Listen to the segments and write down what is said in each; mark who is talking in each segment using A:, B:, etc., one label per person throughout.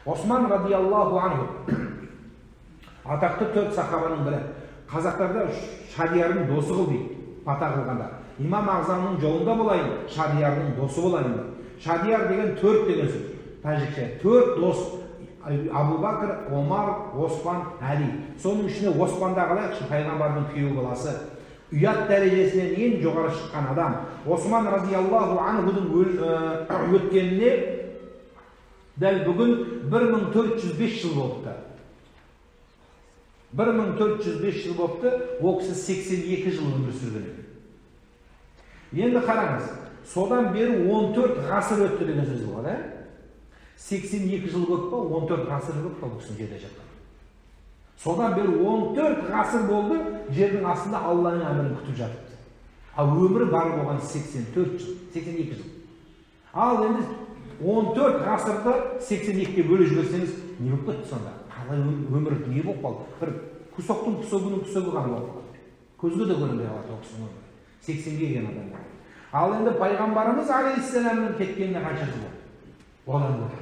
A: Осман радиаллаху анху атақты 4 сахабаның бірі. Қазақтарда Шадиярдың досы қыл дейді, бата қылғанда. Имам Ағзамның жолында болайын, Шадиярдың досы болайын. Шадияр деген 4 деген сөз. Тәжікше 4 дос. Абу Бакр, Омар, Осман, Әли. Соның ішіне Османда қалайықшы, пайғамбардың күйеу баласы. Ұят дәрежесінен ең жоғары шыққан адам. Осман радиаллаху анхудың өткеніне дәл бүгін 1405 жыл болыпты. 1405 жыл болыпты, ол кісі 82 жыл өмір сүрген. Енді қараңыз, содан бері 14 ғасыр өтті деген сөз болады. 82 жыл көп па, 14 ғасыр көп па бұл кісінің жерде жатқан. Содан бері 14 ғасыр болды, жердің астында Алланың әмірін күтіп жатыпты. Ал өмірі бар болған 84 жыл, 82 жыл. Ал енді 14 ғасырды 82-ке бөліп жіберсеңіз, не болып кетті сонда? Қалай өмірі не болып қалды? Бір күсоқтың күсоғы ғана болып қалды. Көзге де көрінбей қалады ол кісінің өмірі. 80-ге келген адамдар. Ал енді пайғамбарымыз алейхиссаламның кеткеніне қанша жыл болды? Одан бөлек.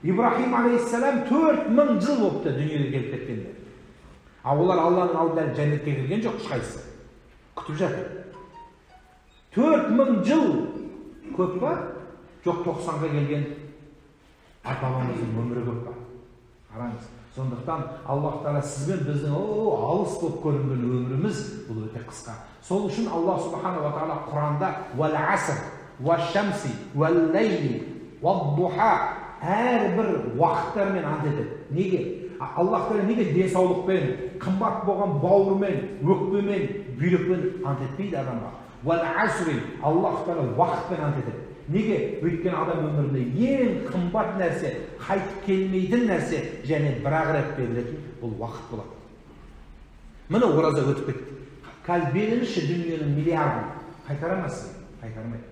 A: Ибрахим алейхиссалам 4000 жыл болыпты дүниеге келіп кеткенде. Ал олар Алланың алдында жәннетке кірген жоқ, ешқайсысы. Күтіп жатыр. 4000 жыл көп па? Жоқ, 90-ға келген ата-бабамыздың өмірі көп па? Қараңыз. Сондықтан Аллах Тағала сізбен біздің алыс болып көрінген өміріміз бұл өте қысқа. Сол үшін Аллах Субхана ва Тағала Құранда «Вал аср, вал шамси, вал лейли, вал духа» әрбір уақыттармен ант етеді. Неге? Аллах Тағала неге денсаулықпен, қымбат болған бауырмен, өкпемен, бүйрекпен ант етпейді адамға? «Вал асри» Аллах Тағала уақытпен ант етеді. Неге? Өйткені адам өмірінде ең қымбат нәрсе, қайтып келмейтін нәрсе, және бір-ақ рет берілетін бұл уақыт болады. Міне ораза өтіп кетті. Қазір беріңізші дүниенің миллиардын. Қайтарамazsың? Қайтармайды.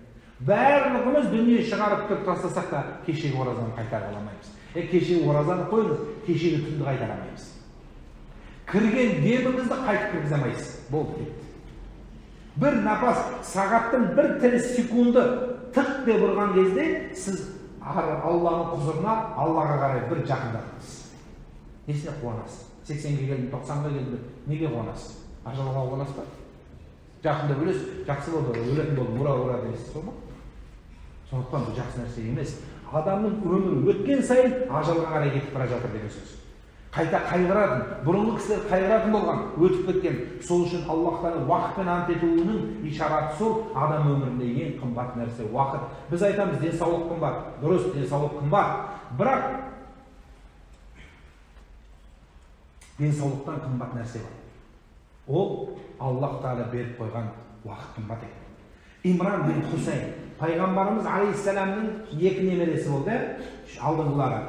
A: Барлығымыз дүние шығарып тұрып тастасақ та кешегі оразаны қайтара аламаймыз. Кешегі оразаны қойыңыз, кешегі түнді қайтара алмаймыз. Кірген деміңізді қайтып кіргізе алмайсыз. Болды кетті. Бір напас сағаттың бір тірі секунды тық деп ұрған кезде сіз Алланың құзырына, Аллаға қарай бір жақындадыңыз. Несіне қуанасыз? 80-ге келдің, 90-ға келдің, неге қуанасыз? Ажалға қуанасыз ба? Жақында өлесіз, жақсы болды, өлетін болды, ура дейсіз сол ма? Сондықтан бұл жақсы нәрсе емес. Адамның өмірі өткен сайын ажалға қарай кетіп бара жатыр деген сөз. Қайта қайғыратын, бұрынғы кісілер қайғыратын болған, өтіп кеткен. Сол үшін Аллахтың уақытпен ант етуінің ишараты сол, адам өмірінде ең қымбат нәрсе уақыт. Біз айтамыз, денсаулық қымбат. Дұрыс, денсаулық қымбат. Бірақ денсаулықтан қымбат нәрсе бар. Ол Аллах Тағала беріп қойған уақыт қымбат екен. Имран бин Хусейн, пайғамбарымыз алейхиссаламның екі немересі болды, алдыңғылары,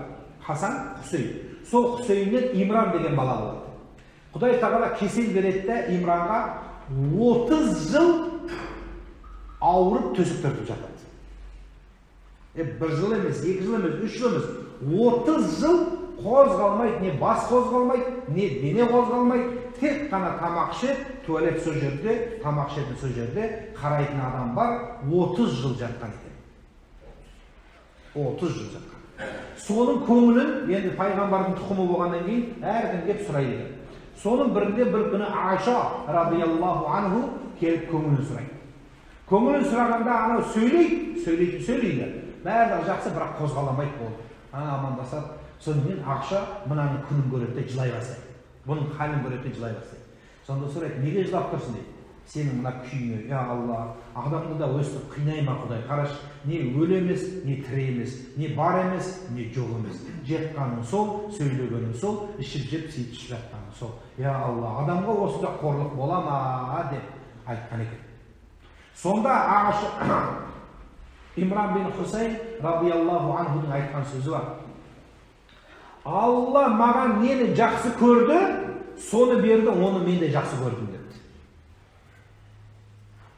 A: Хасан, Хусейн. Сол Хусейннен Имран деген бала болады. Құдай Тағала кесел береді де Имранға 30 жыл ауырып төсек тартып жатады. Бір жыл емес, 2 жыл емес, 3 жыл емес, 30 жыл қозғалмайды, не бас қозғалмайды, не дене қозғалмайды, тек қана тамақ ішеді, туалет сол жерде, тамақ ішетін сол жерде, қарайтын адам бар, 30 жыл жатқан екен. 30 жыл жатқан. Соның көңілін, енді пайғамбардың тұқымы болғаннан кейін әркім кеп сұрайды екен. Соның бірінде бір күні Айша радиаллаху анху келіп көңілін сұрайды. Көңілін сұрағанда анау сөйлейді. Барлығы жақсы, бірақ қозғаламайды болды. Амандасады. Сонымен Айша мынаның күнін көреді де жылай бастайды. Бұның халін көреді де жылай бастайды. Сонда сұрайды, неге жылап тұрсың дейді. Сенің мына күйіңе, я Алла, адамды да өстіп қинайма Құдай. Қараш, не өлі емес, не тірі емес, не бар емес, не жоқ емес. Жетқаның сол, сөйлегенің сол, ішіп жеп, сөйтіп жатқаның сол. Я Алла, адамға осында қорлық бола ма деп айтқан екен. Сонда Имран бин Хусейн радиаллаху анхудың айтқан сөзі бар. Алла маған нені жақсы көрді, соны берді, оны мен де жақсы көрдім деді.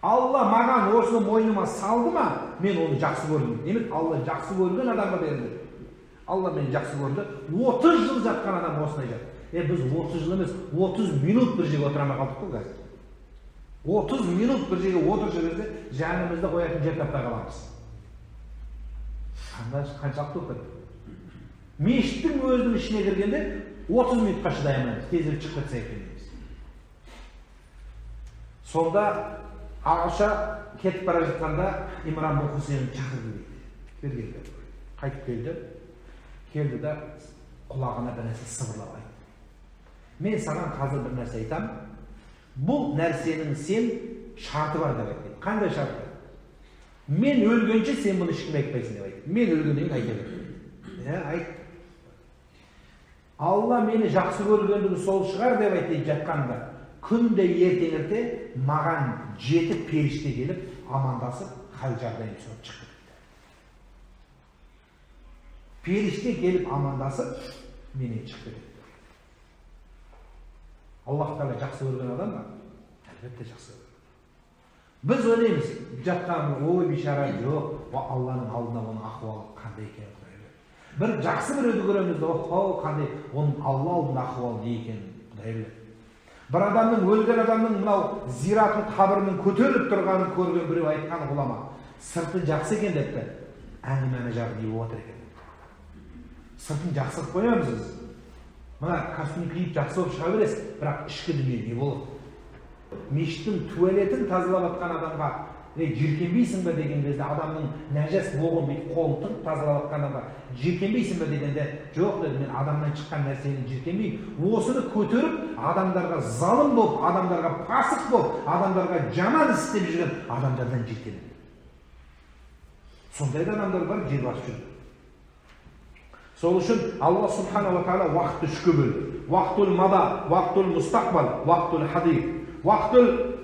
A: Алла маған осыны мойныма салды ма, мен оны жақсы көрдім. Демек, Алла жақсы көрген адамға берді. Алла мені жақсы көрді. 30 жыл жатқан адам осындай жатыр. Біз 30 жыл емес, 30 минут бір жерге отырамай қалдық қой қазір. 30 минут бір жерге отырып жүргенде жанымызды қоятын жер таппай қаламыз. Қаншалықты өкінді. Мешіттің өзінің ішіне кіргенде 30 минутқа шыдай алмаймыз, тезірек шығып кетсе екен дейміз. Сонда ағаша кетіп бара жатқанда Имран бун Хусейн шақырды дейді. Қайтып келді да құлағына бір нәрсе сыбырлап айтты. Мен саған қазір бір нәрсе айтам. Бұл нәрсенің сен шарты бар деп айтты. Қандай шарты? Мен өлгенше сен бұны ешкімге айтпайсың деп айтты. Мен өлгеннен кейін айта берді. Айт. Алла мені жақсы көргендігі сол шығар деп айтып жатқанда, күнде ертең-ерте маған 7 періште келіп, амандасып, хал жағдайын сұрап шықты. Періште келіп амандасып, менен шықты. Аллах Тағала жақсы көрген адам ба? Әлбетте жақсы көрген. Біз ойлаймыз, жатқан ой бишара жоқ, Алланың алдына оның ахуалы қандай екенін Құдай. Бір жақсы біреуді көреміз де, қандай оның Алла алдында ахуалы не екенін Құдай. Бір адамның, өлген адамның мынау зиратын қабірінің көтеріліп тұрғанын көрген біреу айтқан ғұлама, сырты жақсы екен депті, әңгімені жағы дейіп отыр екен. Сыртын жақсы қылып қоямыз біз. Мына костюм киіп жақсы болып шыға бересіз, бірақ ішкі дүние не болады? Мешіттің туалетін тазалап жатқан адамға жиркенбейсің бе деген кезде, адамның нәжас болған бүйтіп қолын тығып тазалап жатқан адамға жиркенбейсің бе дегенде, жоқ деді, мен адамнан шыққан нәрсені жиркенбеймін. Осыны көтеріп, адамдарға залым болып, адамдарға пасық болып, адамдарға жаман істеп жүрген адамдардан жиркенемін. Сондай адамдар бар, жер басып жүрді. Сол үшін Алла Субханала Тағала уақытты үшке бөлді. Уақытул мада, уақытул мустақбал, уақытул хадир. Уақытул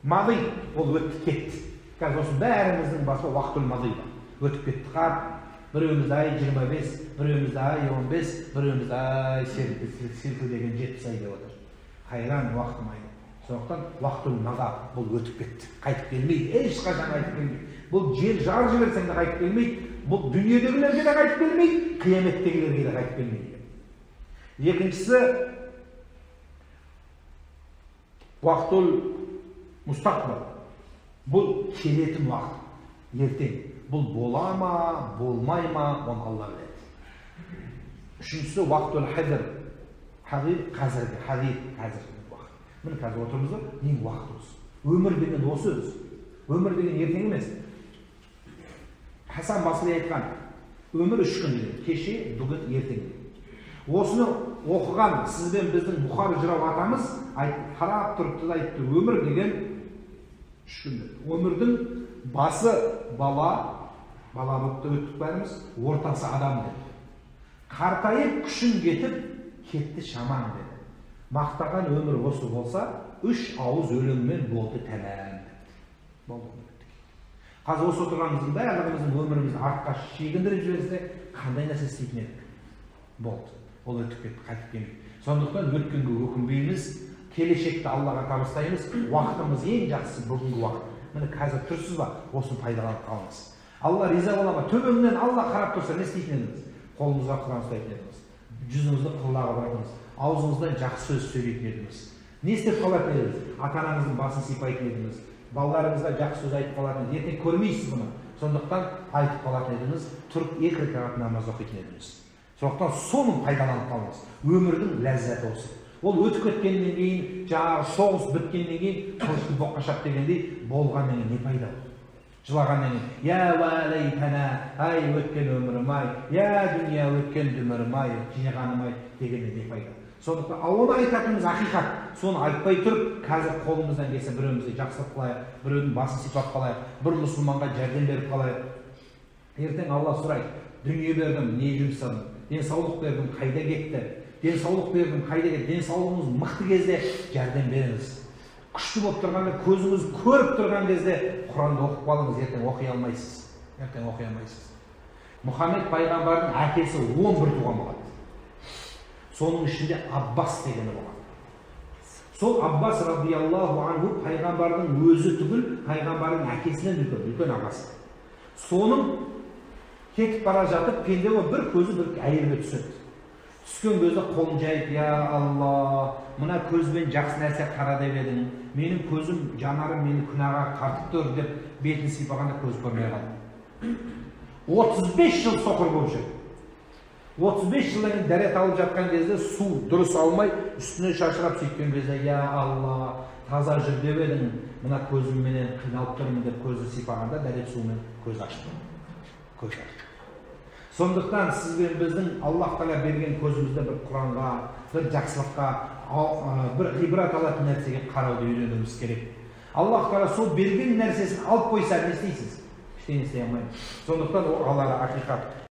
A: мади ол өтіп кетті. Қазір осы бәріміздің басында уақытул мади бар. Өтіп кетті. Қап, біреуімізді ай 25, біреуімізді ай 15, біреуімізді ай селкілдеген 70 ай деп отыр. Қайран уақытым ай. Сондықтан уақытул мада бұл өтіп кетті. Қайтып келмейді. Ешқашан қайтып келмейді. Бұл жер жар жіберсең де қайтып келмейді. Бұл дүниедегілерге де қайтып келмейді, қияметтегілерге де қайтып келмейді. Екіншісі, уақытул мустақбал. Бұл келетін уақыт, ертең. Бұл бола ма, болмай ма, оны Алла біледі. Үшіншісі, уақытул хадир. Хадир қазіргі, хадир қазіргі уақыт. Міне қазір отырмыз ба, ең уақыт осы. Өмір деген осы өзі. Өмір деген ертең емес. Хасан Басри айтқан, өмір 3 күн деген, кеше, бүгін, ертең. Осыны оқыған сізбен біздің Бұхар Жырау атамыз қарап тұрыпты да айтты, өмір деген 3 күн. Өмірдің басы бала болып өттік бәріміз, ортасы адам деді. Қартайып күшін кетіп, кетті шамаң деді. Мақтаған өмір осы болса, 3 ауыз өлеңмен болды тәмәм деді. Болды. Қазір осы отырғанымыздың барлығымыздың өмірімізді артқа шегіндіріп жіберсе, қандай нәрсе істейтін едік? Болды. Ол өтіп кетті, қайтып келмейді. Сондықтан өткенге өкінбейміз, келешекті Аллаға табыстаймыз. Уақытымыз ең жақсысы бүгінгі уақыт. Міне қазір тұрсыз ба? Осыны пайдаланып қалыңыз. Алла риза бола ма? Төбеңнен Алла қарап тұрса, не істейтін едіңіз? Қолыңызға Құран ұстайтын едіңіз. Жүзіңізді қырлаға бұрдыңыз. Аузыңыздан жақсы сөз сөйлейтін едіңіз. Не істеп қалатын едіңіз? Ата-анаңыздың басын сипайтын едіңіз. Балаларыңызға жақсы сөз айтып қалатын едіңіз. Ертең көрмейсіз бұны. Сондықтан айтып қалатын едіңіз, тұрып 2 рәкат намаз оқитын едіңіз. Сондықтан соның пайдаланып қалыңыз. Өмірдің ләззаты осы. Ол өтіп кеткеннен кейін, жаңағы соғыс біткеннен кейін, қылышты боққа шап дегендей, болғаннан кейін не пайда? Жылағаннан кейін, я валейтана, ай өткен өмірім ай, я дүния өткен өмірім ай, жинағаным ай дегенде не пайда? Сондықтан оны айтатынымыз ақиқат. Соны айтпай тұрып, қазір қолымыздан келсе біреуімізді жақсылық қылайық, біреудің басын сипап қалайық, бір мұсылманға жәрдем беріп қалайық. Ертең Алла сұрайды, дүние бердім, не жұмсадым? Денсаулық бердім, қайда кетті? Денсаулық бердім, қайда кетті? Денсаулығыңыз мықты кезде жәрдем беріңіз. Күшті болып тұрғанда, көзіңіз көріп тұрған кезде Құранды оқып қалыңыз, ертең оқи алмайсыз. Ертең оқи алмайсыз. Мұхаммед пайғамбардың әкесі 11 туған болады. Соның ішінде Аббас дегені болған. Сол Аббас радиаллаху анху пайғамбардың өзі түгіл, пайғамбардың әкесінен үлкен ағасы. Соның кетіп бара жатып, пенде болып бір көзі бір әйелге түседі. Түскен көзі қолын жайып, я Алла, мына көзбен жақсы нәрсе қара деп едің, менің көзім, жанарым мені күнәға тартып тұр деп бетін сипағанда көз көрмей қалды. 35 жыл соқыр болып жүр. 35 жылдан кейін дәрет алып жатқан кезде су дұрыс алмай үстіне шашырап сөйткен кезде я алла таза жүр деп едің, мына көзімменен қиналып тұрмын деп көзі сипағанда дәрет суымен көз ашты. Көз ашты. Сондықтан сіз бен біздің Аллах Тағала берген көзімізді бір Құранға, бір жақсылыққа, бір ғибрат алатын нәрсеге қарауды үйренуіміз керек. Аллах Тағала сол берген нәрсесін алып қойса не істейсіз? Ештеңе істей алмаймыз. Сондықтан ол алар ақиқат.